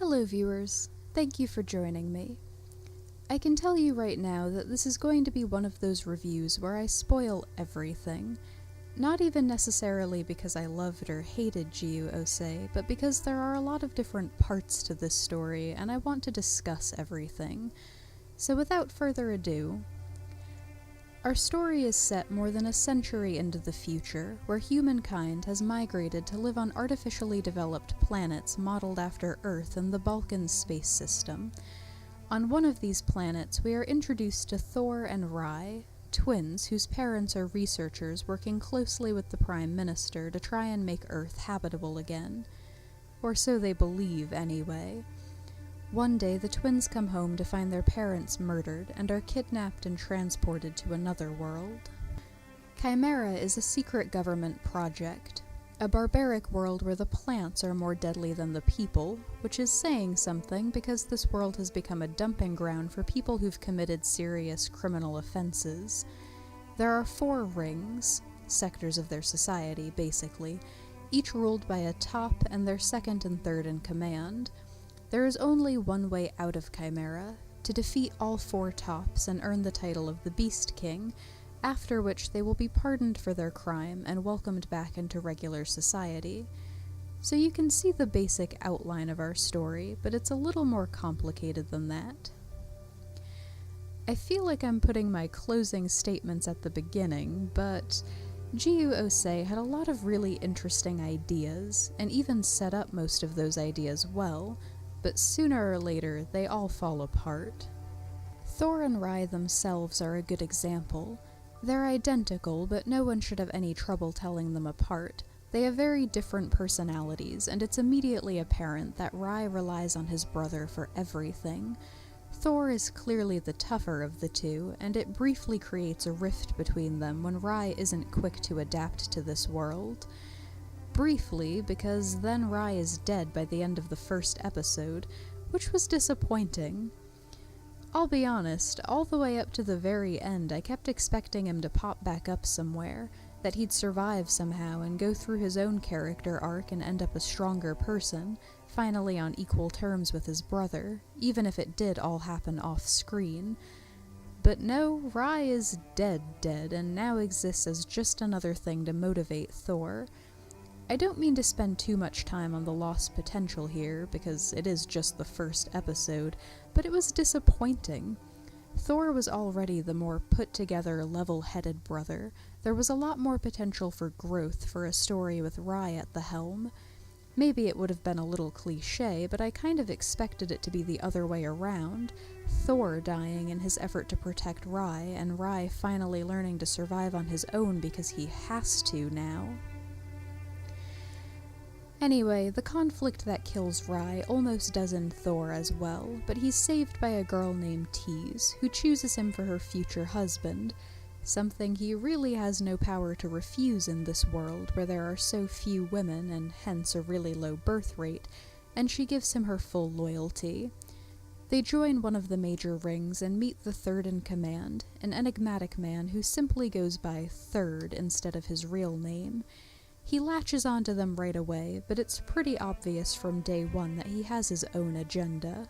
Hello viewers, thank you for joining me. I can tell you right now that this is going to be one of those reviews where I spoil everything. Not even necessarily because I loved or hated Jyu-Oh-Sei, but because there are a lot of different parts to this story and I want to discuss everything. So without further ado, our story is set more than a century into the future, where humankind has migrated to live on artificially developed planets modeled after Earth in the Balkan space system. On one of these planets, we are introduced to Thor and Rai, twins whose parents are researchers working closely with the Prime Minister to try and make Earth habitable again. Or so they believe, anyway. One day, the twins come home to find their parents murdered and are kidnapped and transported to another world. Chimera is a secret government project, a barbaric world where the plants are more deadly than the people, which is saying something because this world has become a dumping ground for people who've committed serious criminal offenses. There are 4 rings, sectors of their society basically, each ruled by a top and their second and third in command. There is only one way out of Chimera, to defeat all 4 tops and earn the title of the Beast King, after which they will be pardoned for their crime and welcomed back into regular society. So you can see the basic outline of our story, but it's a little more complicated than that. I feel like I'm putting my closing statements at the beginning, but Jyu-Oh-Sei had a lot of really interesting ideas, and even set up most of those ideas well, but sooner or later they all fall apart. Thor and Rai themselves are a good example. They're identical, but no one should have any trouble telling them apart. They have very different personalities, and it's immediately apparent that Rai relies on his brother for everything. Thor is clearly the tougher of the two, and it briefly creates a rift between them when Rai isn't quick to adapt to this world. Briefly, because then Rai is dead by the end of the first episode, which was disappointing. I'll be honest, all the way up to the very end I kept expecting him to pop back up somewhere, that he'd survive somehow and go through his own character arc and end up a stronger person, finally on equal terms with his brother, even if it did all happen off-screen. But no, Rai is dead and now exists as just another thing to motivate Thor. I don't mean to spend too much time on the lost potential here, because it is just the first episode, but it was disappointing. Thor was already the more put-together, level-headed brother. There was a lot more potential for growth for a story with Rai at the helm. Maybe it would have been a little cliché, but I kind of expected it to be the other way around. Thor dying in his effort to protect Rai, and Rai finally learning to survive on his own because he has to now. Anyway, the conflict that kills Rai almost does end Thor as well, but he's saved by a girl named Tease, who chooses him for her future husband, something he really has no power to refuse in this world where there are so few women and hence a really low birth rate, and she gives him her full loyalty. They join one of the major rings and meet the third in command, an enigmatic man who simply goes by Third instead of his real name. He latches onto them right away, but it's pretty obvious from day one that he has his own agenda.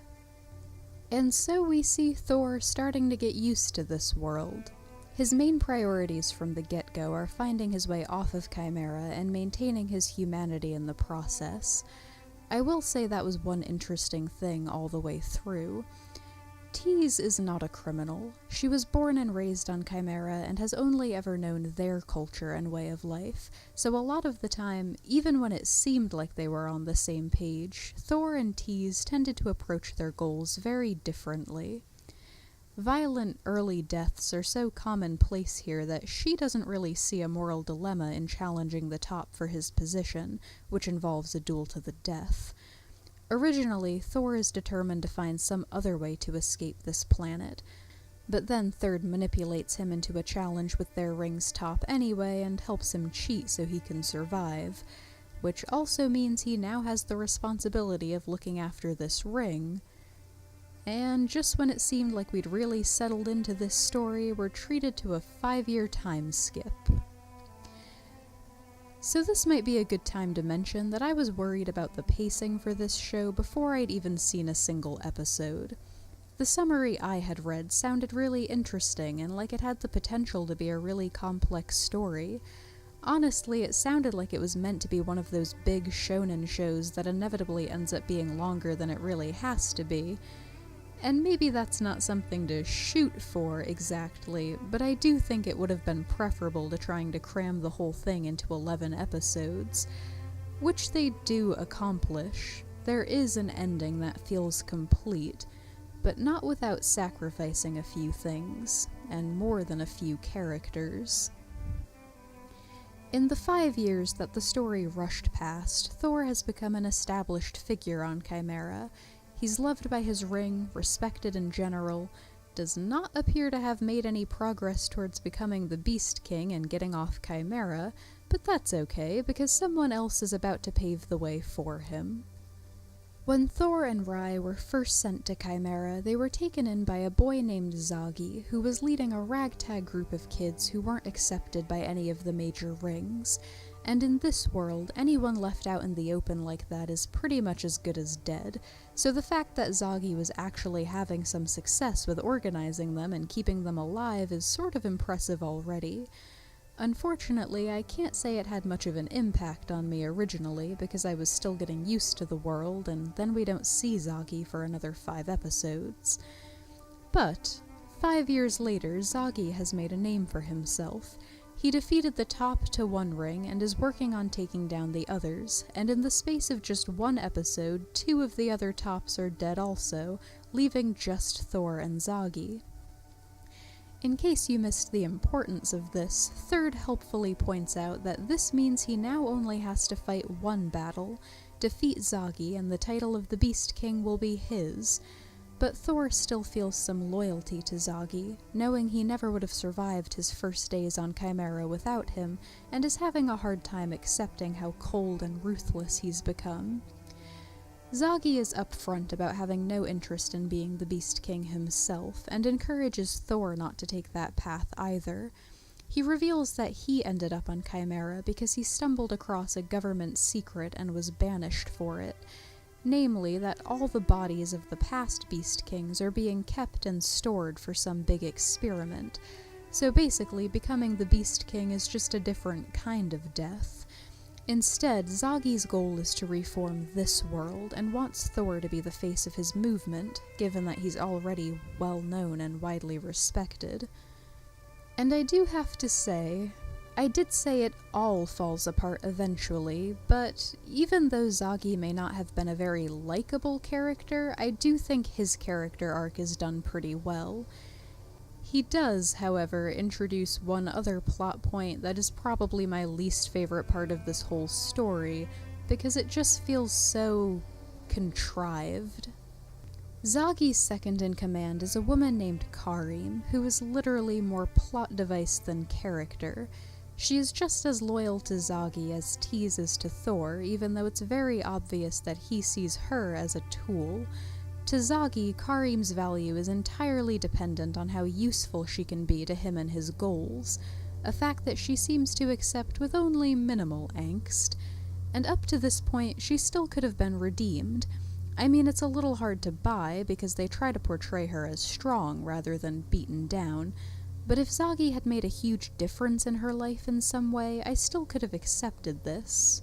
And so we see Thor starting to get used to this world. His main priorities from the get-go are finding his way off of Chimera and maintaining his humanity in the process. I will say that was one interesting thing all the way through. Tease is not a criminal. She was born and raised on Chimera and has only ever known their culture and way of life, so a lot of the time, even when it seemed like they were on the same page, Thor and Tease tended to approach their goals very differently. Violent early deaths are so commonplace here that she doesn't really see a moral dilemma in challenging the top for his position, which involves a duel to the death. Originally, Thor is determined to find some other way to escape this planet, but then Third manipulates him into a challenge with their ring's top anyway and helps him cheat so he can survive, which also means he now has the responsibility of looking after this ring. And just when it seemed like we'd really settled into this story, we're treated to a 5-year time skip. So this might be a good time to mention that I was worried about the pacing for this show before I'd even seen a single episode. The summary I had read sounded really interesting and like it had the potential to be a really complex story. Honestly, it sounded like it was meant to be one of those big shonen shows that inevitably ends up being longer than it really has to be. And maybe that's not something to shoot for exactly, but I do think it would have been preferable to trying to cram the whole thing into 11 episodes, which they do accomplish. There is an ending that feels complete, but not without sacrificing a few things, and more than a few characters. In the 5 years that the story rushed past, Thor has become an established figure on Chimera. He's loved by his ring, respected in general, does not appear to have made any progress towards becoming the Beast King and getting off Chimera, but that's okay, because someone else is about to pave the way for him. When Thor and Rai were first sent to Chimera, they were taken in by a boy named Zagi, who was leading a ragtag group of kids who weren't accepted by any of the major rings. And in this world, anyone left out in the open like that is pretty much as good as dead, so the fact that Zagi was actually having some success with organizing them and keeping them alive is sort of impressive already. Unfortunately, I can't say it had much of an impact on me originally, because I was still getting used to the world, and then we don't see Zagi for another 5 episodes. But 5 years later, Zagi has made a name for himself. He defeated the top to One Ring and is working on taking down the others, and in the space of just 1 episode, 2 of the other tops are dead also, leaving just Thor and Zagi. In case you missed the importance of this, Third helpfully points out that this means he now only has to fight 1 battle, defeat Zagi, and the title of the Beast King will be his. But Thor still feels some loyalty to Zagi, knowing he never would have survived his first days on Chimera without him, and is having a hard time accepting how cold and ruthless he's become. Zagi is upfront about having no interest in being the Beast King himself, and encourages Thor not to take that path either. He reveals that he ended up on Chimera because he stumbled across a government secret and was banished for it. Namely, that all the bodies of the past Beast Kings are being kept and stored for some big experiment. So basically, becoming the Beast King is just a different kind of death. Instead, Zagi's goal is to reform this world, and wants Thor to be the face of his movement, given that he's already well known and widely respected. And I do have to say, I did say it all falls apart eventually, but even though Zagi may not have been a very likable character, I do think his character arc is done pretty well. He does, however, introduce one other plot point that is probably my least favorite part of this whole story, because it just feels so contrived. Zagi's second in command is a woman named Karim, who is literally more plot device than character. She is just as loyal to Zagi as Tease is to Thor, even though it's very obvious that he sees her as a tool. To Zagi, Karim's value is entirely dependent on how useful she can be to him and his goals, a fact that she seems to accept with only minimal angst. And up to this point, she still could have been redeemed. I mean, it's a little hard to buy, because they try to portray her as strong rather than beaten down, but if Zagi had made a huge difference in her life in some way, I still could have accepted this.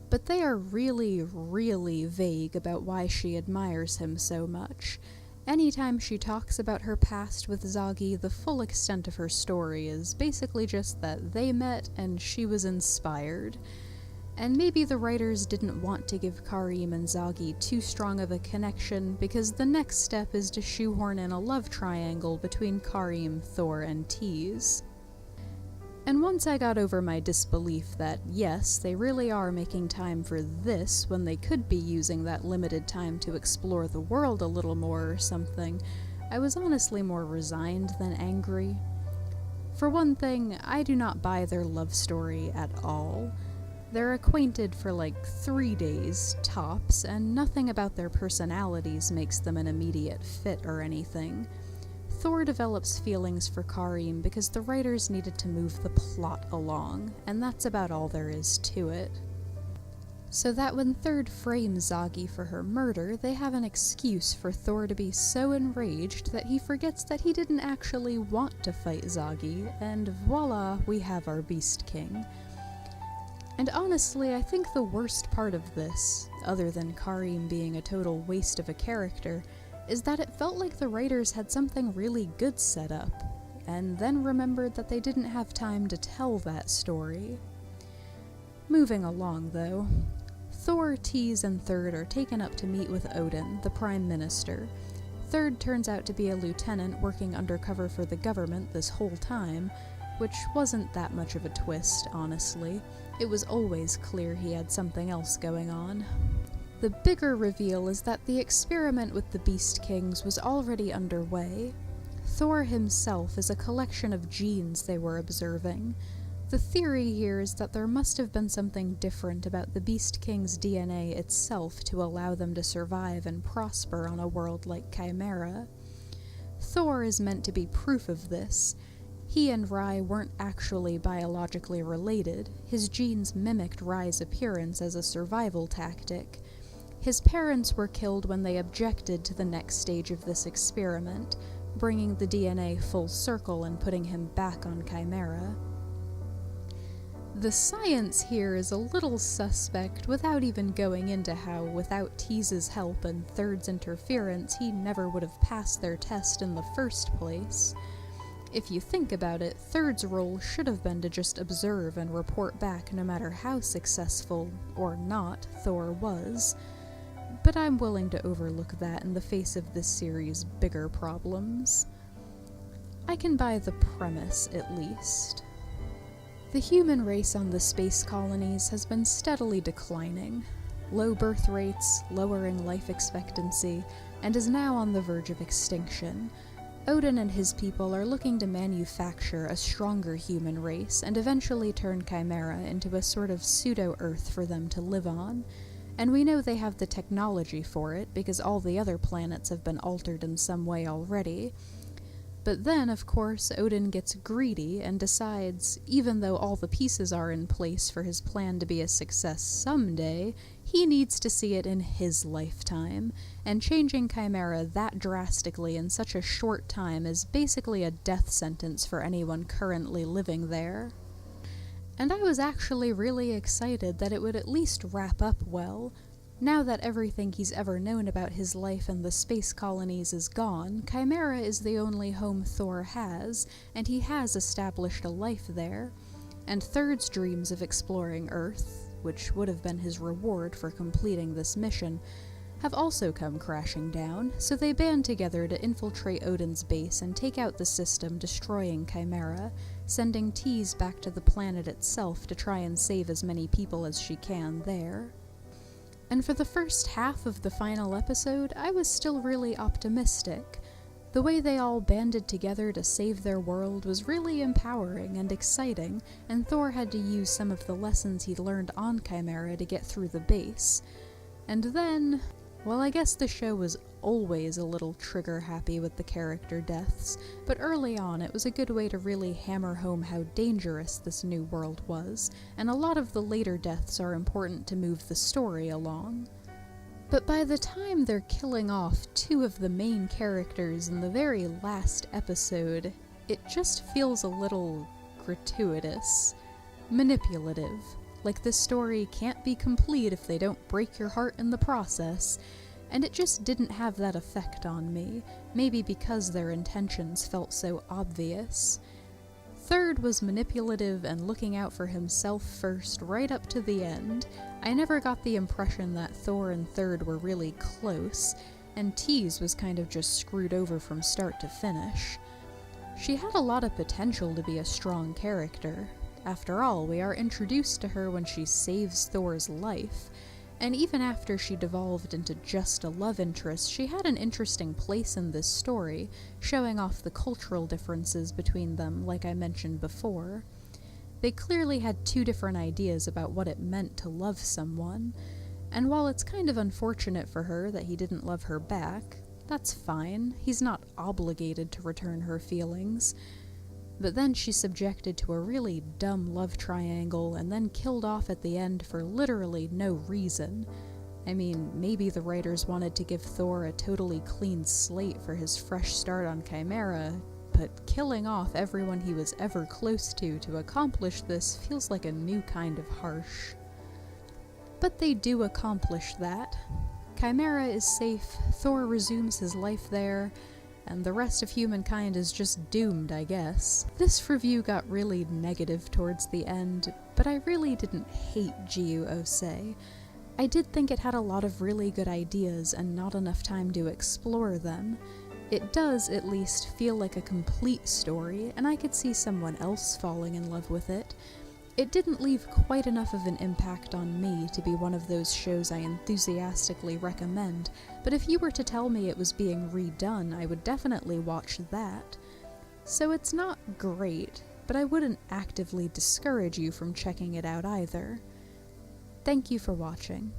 But they are really, really vague about why she admires him so much. Anytime she talks about her past with Zagi, the full extent of her story is basically just that they met and she was inspired. And maybe the writers didn't want to give Karim and Zagi too strong of a connection, because the next step is to shoehorn in a love triangle between Karim, Thor, and Tease. And once I got over my disbelief that, yes, they really are making time for this when they could be using that limited time to explore the world a little more or something, I was honestly more resigned than angry. For one thing, I do not buy their love story at all. They're acquainted for like 3 days, tops, and nothing about their personalities makes them an immediate fit or anything. Thor develops feelings for Karim because the writers needed to move the plot along, and that's about all there is to it. So that when Third frames Zagi for her murder, they have an excuse for Thor to be so enraged that he forgets that he didn't actually want to fight Zagi, and voila, we have our Beast King. And honestly, I think the worst part of this, other than Karim being a total waste of a character, is that it felt like the writers had something really good set up, and then remembered that they didn't have time to tell that story. Moving along, though, Thor, Tease, and Third are taken up to meet with Odin, the Prime Minister. Third turns out to be a lieutenant working undercover for the government this whole time, which wasn't that much of a twist, honestly. It was always clear he had something else going on. The bigger reveal is that the experiment with the Beast Kings was already underway. Thor himself is a collection of genes they were observing. The theory here is that there must have been something different about the Beast King's DNA itself to allow them to survive and prosper on a world like Chimera. Thor is meant to be proof of this. He and Rai weren't actually biologically related. His genes mimicked Rai's appearance as a survival tactic. His parents were killed when they objected to the next stage of this experiment, bringing the DNA full circle and putting him back on Chimera. The science here is a little suspect without even going into how, without Tease's help and Third's interference, he never would have passed their test in the first place. If you think about it, Third's role should have been to just observe and report back no matter how successful, or not, Thor was. But I'm willing to overlook that in the face of this series' bigger problems. I can buy the premise, at least. The human race on the space colonies has been steadily declining. Low birth rates, lowering life expectancy, and is now on the verge of extinction. Odin and his people are looking to manufacture a stronger human race and eventually turn Chimera into a sort of pseudo-Earth for them to live on. And we know they have the technology for it because all the other planets have been altered in some way already. But then, of course, Odin gets greedy and decides, even though all the pieces are in place for his plan to be a success someday, he needs to see it in his lifetime, and changing Chimera that drastically in such a short time is basically a death sentence for anyone currently living there. And I was actually really excited that it would at least wrap up well. Now that everything he's ever known about his life in the space colonies is gone, Chimera is the only home Thor has, and he has established a life there. And Third's dreams of exploring Earth, which would have been his reward for completing this mission, have also come crashing down, so they band together to infiltrate Odin's base and take out the system, destroying Chimera, sending Tease back to the planet itself to try and save as many people as she can there. And for the first half of the final episode, I was still really optimistic. The way they all banded together to save their world was really empowering and exciting, and Thor had to use some of the lessons he'd learned on Chimera to get through the base. And then, well, I guess the show was always a little trigger-happy with the character deaths, but early on it was a good way to really hammer home how dangerous this new world was, and a lot of the later deaths are important to move the story along. But by the time they're killing off two of the main characters in the very last episode, it just feels a little gratuitous, manipulative, like the story can't be complete if they don't break your heart in the process. And it just didn't have that effect on me, maybe because their intentions felt so obvious. Third was manipulative and looking out for himself first right up to the end. I never got the impression that Thor and Third were really close, and Tease was kind of just screwed over from start to finish. She had a lot of potential to be a strong character. After all, we are introduced to her when she saves Thor's life. And even after she devolved into just a love interest, she had an interesting place in this story, showing off the cultural differences between them, like I mentioned before. They clearly had two different ideas about what it meant to love someone, and while it's kind of unfortunate for her that he didn't love her back, That's fine, he's not obligated to return her feelings. But then she's subjected to a really dumb love triangle and then killed off at the end for literally no reason. I mean, maybe the writers wanted to give Thor a totally clean slate for his fresh start on Chimera, but killing off everyone he was ever close to accomplish this feels like a new kind of harsh. But they do accomplish that. Chimera is safe, Thor resumes his life there, and the rest of humankind is just doomed, I guess. This review got really negative towards the end, but I really didn't hate Jyu-Oh-Sei. I did think it had a lot of really good ideas and not enough time to explore them. It does, at least, feel like a complete story, and I could see someone else falling in love with it. It didn't leave quite enough of an impact on me to be one of those shows I enthusiastically recommend, but if you were to tell me it was being redone, I would definitely watch that. So it's not great, but I wouldn't actively discourage you from checking it out either. Thank you for watching.